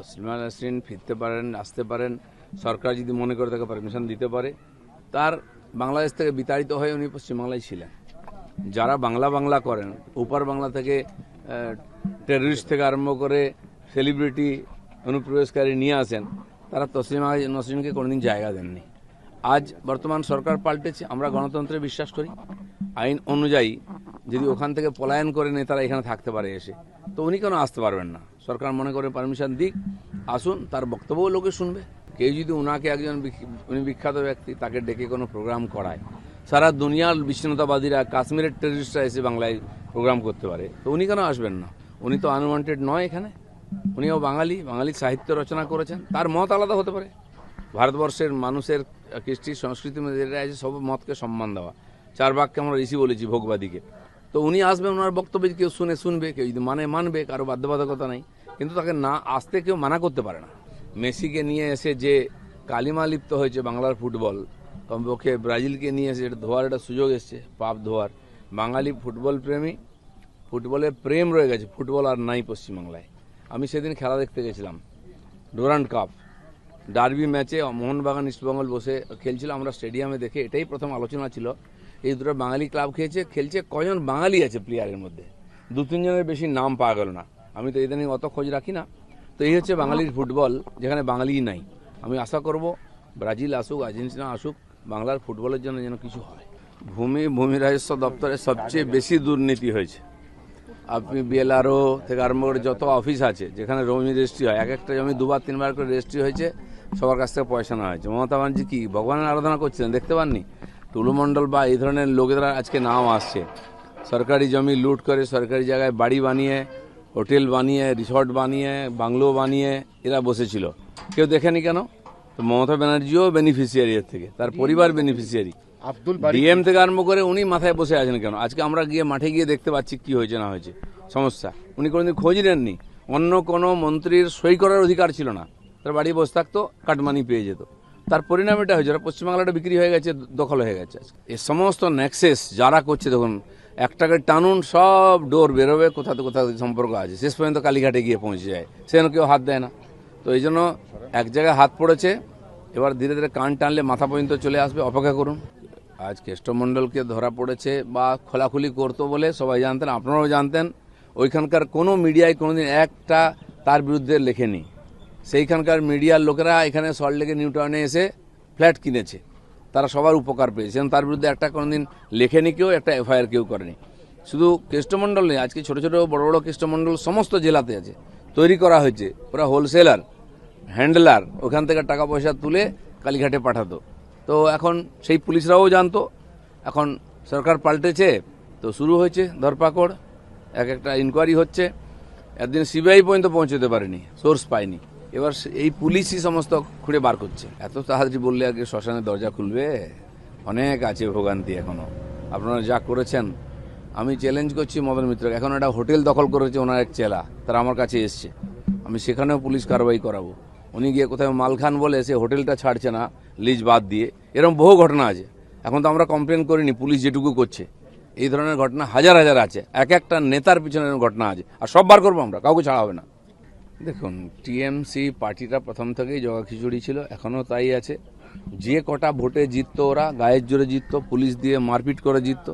তসলিমা নাসরিন ফিরতে পারেন, আসতে পারেন, সরকার যদি মনে করে তাকে পারমিশন দিতে পারে। তার বাংলাদেশ থেকে বিতাড়িত হয়ে উনি পশ্চিমবাংলায় ছিলেন। যারা বাংলা করেন, উপর বাংলা থেকে টেররিস্ট থেকে আরম্ভ করে সেলিব্রিটি অনুপ্রবেশকারী নিয়ে আসেন, তারা তসলিমা নাসরিনকে কোনোদিন জায়গা দেননি। আজ বর্তমান সরকার পাল্টেছে, আমরা গণতন্ত্রে বিশ্বাস করি। আইন অনুযায়ী যদি ওখান থেকে পলায়ন করে নেতারা এখানে থাকতে পারে এসে, তো উনি কেন আসতে পারবেন না? সরকার মনে করে পারমিশন দিক, আসুন, তার বক্তব্যও লোকে শুনবে। কেউ যদি উনাকে একজন উনি বিখ্যাত ব্যক্তি, তাকে ডেকে কোনো প্রোগ্রাম করায়, সারা দুনিয়ার বিচ্ছিন্নতাবাদীরা, কাশ্মীরের টেররিস্টরা এসে বাংলায় প্রোগ্রাম করতে পারে, তো উনি কেন আসবেন না? উনি তো আনওয়ান্টেড নয় এখানে। উনিও বাঙালি সাহিত্য রচনা করেছেন, তার মত আলাদা হতে পারে। ভারতবর্ষের মানুষের কৃষ্টি সংস্কৃতির মধ্যে যেটা আছে, সব মতকে সম্মান দেওয়া। চার বাক্যে আমরা ঋষি বলেছি ভোগবাদীকে। তো উনি আসবেন, ওনার বক্তব্য কেউ শুনবে, কেউ যদি মানবে, কারো বাধ্যবাধকতা নেই। কিন্তু তাকে না আসতে কেউ মানা করতে পারে না। মেসিকে নিয়ে এসে যে কালিমা লিপ্ত হয়েছে বাংলার ফুটবল, কমপক্ষে ব্রাজিলকে নিয়ে এসে এটা ধোয়ার একটা সুযোগ এসছে, পাপ ধোয়ার। বাঙালি ফুটবল প্রেমী, ফুটবলের প্রেম রয়ে গেছে, ফুটবল আর নাই পশ্চিমবাংলায়। আমি সেদিন খেলা দেখতে গেছিলাম, ডুরান্ড কাপ ডার্বি ম্যাচে মোহনবাগান ইস্টবেঙ্গল বসে খেলছিল। আমরা স্টেডিয়ামে দেখে এটাই প্রথম আলোচনা ছিল, এই দুটো বাঙালি ক্লাব খেলছে, কজন বাঙালি আছে প্লেয়ারের মধ্যে? 2-3 জনের বেশি নাম পাওয়া গেল না। আমি তো এদের নিয়ে অত খোঁজ রাখি না। তো এই হচ্ছে বাঙালির ফুটবল, যেখানে বাঙালিই নাই। আমি আশা করব ব্রাজিল আসুক, আর্জেন্টিনা আসুক, বাংলার ফুটবলের জন্য যেন কিছু হয়। ভূমি রাজস্ব দপ্তরে সবচেয়ে বেশি দুর্নীতি হয়েছে। আপনি বিএলআরও থেকে আরম্ভ করে যত অফিস আছে, যেখানে জমি রেজিস্ট্রি হয়, এক একটা জমি 2-3 বার করে রেজিস্ট্রি হয়েছে, সবার কাছ থেকে পয়সা নেওয়া হয়েছে। মমতা ব্যানার্জি কি ভগবানের আরাধনা করছিলেন? দেখতে পাননি? টুলু মণ্ডল বা এই ধরনের লোকেরা আজকে নাম আসছে, সরকারি জমি লুট করে সরকারি জায়গায় বাড়ি বানিয়ে, হোটেল বানিয়ে, রিসর্ট বানিয়ে, বাংলো বানিয়ে এরা বসেছিল। কেউ দেখেনি কেন? তো মমতা ব্যানার্জিও বেনিফিশিয়ারি এর থেকে, তার পরিবার বেনিফিশিয়ারি। ডিএম থেকে আরম্ভ করে উনি মাথায় বসে আছেন কেন? আজকে আমরা গিয়ে মাঠে গিয়ে দেখতে পাচ্ছি কি হয়েছে না হয়েছে সমস্যা। উনি কোনোদিন খোঁজ নেননি। অন্য কোনো মন্ত্রীর সই করার অধিকার ছিল না, তার বাড়ি বসে থাকতো, কাটমানি পেয়ে যেত। তার পরিণাম এটা হয়েছে, পশ্চিমবাংলাটা বিক্রি হয়ে গেছে, দখল হয়ে গেছে। এই সমস্ত নেক্সেস যারা করছে, দেখুন একটাকে টানুন, সব ডোর বেরোবে, কোথা সম্পর্ক আছে, শেষ পর্যন্ত কালীঘাটে গিয়ে পৌঁছে যায়, সেখানে কেউ হাত দেয় না। তো এই জন্য এক জায়গায় হাত পড়েছে, এবার ধীরে ধীরে কান টানলে মাথা পর্যন্ত চলে আসবে, অপেক্ষা করুন। আজ কেষ্টমণ্ডলকে ধরা পড়েছে বা খোলাখুলি করতো বলে সবাই জানতেন, আপনারাও জানতেন। ওইখানকার কোনো মিডিয়ায় কোনোদিন একটা তার বিরুদ্ধে লেখেনি। সেইখানকার মিডিয়ার লোকেরা এখানে সল্টলেকে নিউ টাউনে এসে ফ্ল্যাট কিনেছে, তারা সবার উপকার পেয়েছে, তার বিরুদ্ধে একটা কোনোদিন লেখেনি কেউ, একটা এফআইআর কেউ করেনি। শুধু কেষ্টমণ্ডল নেই, আজকে ছোট ছোট বড় বড় কেষ্টমণ্ডল সমস্ত জেলাতে আছে, তৈরি করা হয়েছে। ওরা হোলসেলার, হ্যান্ডলার, ওখান থেকে টাকা পয়সা তুলে কালীঘাটে পাঠাতো। তো এখন সেই পুলিশরাও জানতো। এখন সরকার পাল্টেছে, তো শুরু হয়েছে ধরপাকড়, একটা ইনকোয়ারি হচ্ছে। একদিন সিবিআই পর্যন্ত পৌঁছতে পারেনি, সোর্স পায়নি। এবার এই পুলিশই সমস্ত খুঁড়ে বার করছে। এত তাড়াতাড়ি বললে আগে শ্মশানের দরজা খুলবে? অনেক আছে ভোগান্তি এখনো। আপনারা যা করেছেন, আমি চ্যালেঞ্জ করছি মদন মিত্রকে। এখন একটা হোটেল দখল করেছে ওনার এক চেলা, তারা আমার কাছে এসছে, আমি সেখানেও পুলিশ কারবাই করাবো। উনি গিয়ে কোথায় মাল খান বলে সে হোটেলটা ছাড়ছে না লিজ বাদ দিয়ে, এরকম বহু ঘটনা আছে। এখন তো আমরা কমপ্লেন করিনি, পুলিশ যেটুকু করছে। এই ধরনের ঘটনা হাজার হাজার আছে, এক একটা নেতার পিছনে ঘটনা আছে, আর সব বার করবো আমরা, কাউকে ছাড়া হবে না। দেখুন, টিএমসি পার্টিটা প্রথম থেকেই জগা খিচুড়ি ছিল, এখনও তাই আছে। যে কটা ভোটে জিততো ওরা গায়ের জোরে জিততো, পুলিশ দিয়ে মারপিট করে জিততো।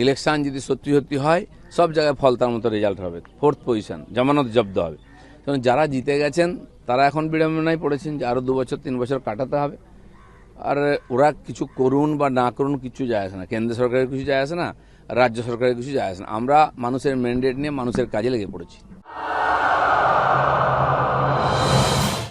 ইলেকশন যদি সত্যি হয়, সব জায়গায় ফল তার মতো রেজাল্ট হবে, 4th পজিশন, জামানত জব্দ হবে। কারণ যারা জিতে গেছেন তারা এখন বিড়ম্বনায় পড়েছেন যে আরও 2 বছর 3 বছর কাটাতে হবে। আর ওরা কিছু করুন বা না করুন কিছু যায় আসে না, কেন্দ্র সরকারের কিছু যায় আসে না, রাজ্য সরকারের কিছু যায় আসে না। আমরা মানুষের ম্যান্ডেট নিয়ে মানুষের কাজে লেগে পড়েছি।